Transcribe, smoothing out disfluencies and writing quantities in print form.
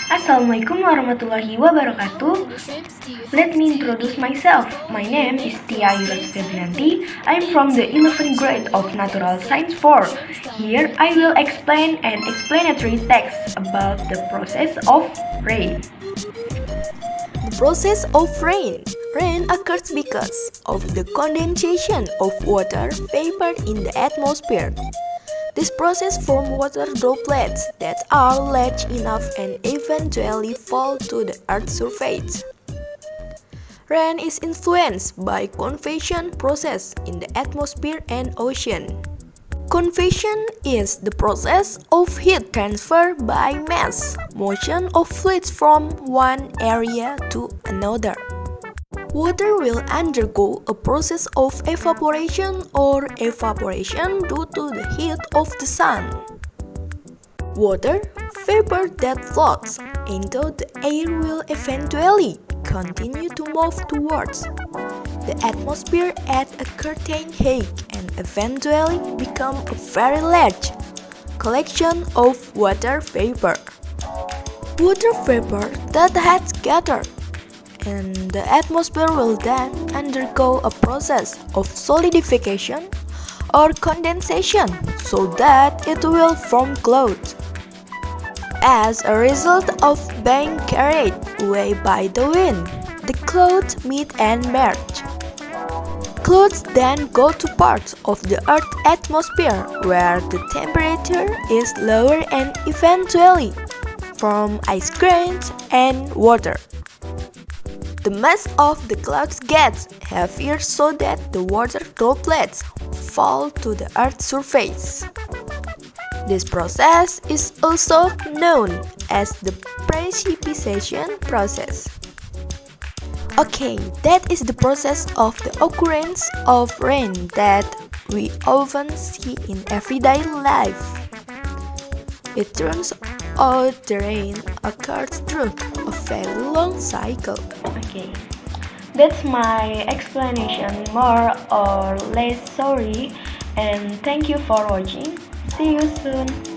Assalamualaikum warahmatullahi wabarakatuh. Let me introduce myself. My name is Trya Ayu Rossa. I am from the 11th grade of Natural Science 4. Here I will explain an explanatory text about the process of rain. The process of rain. Rain occurs because of the condensation of water vapor in the atmosphere. This process forms water droplets that are large enough and eventually fall to the Earth's surface. Rain is influenced by convection process in the atmosphere and ocean. Convection is the process of heat transfer by mass motion of fluids from one area to another. Water will undergo a process of evaporation or evaporation due to the heat of the sun. Water vapor that floats into the air will eventually continue to move towards the atmosphere at a certain height and eventually become a very large collection of water vapor. Water vapor that has gathered in the atmosphere will then undergo a process of solidification or condensation so that it will form clouds. As a result of being carried away by the wind, the clouds meet and merge. Clouds then go to parts of the Earth's atmosphere where the temperature is lower and eventually form ice grains and water. The mass of the clouds gets heavier so that the water droplets fall to the Earth's surface. This process is also known as the precipitation process. Okay, that is the process of the occurrence of rain that we often see in everyday life. It turns out the rain occurs through a very long cycle. Okay, that's my explanation, more or less sorry, and thank you for watching. See you soon.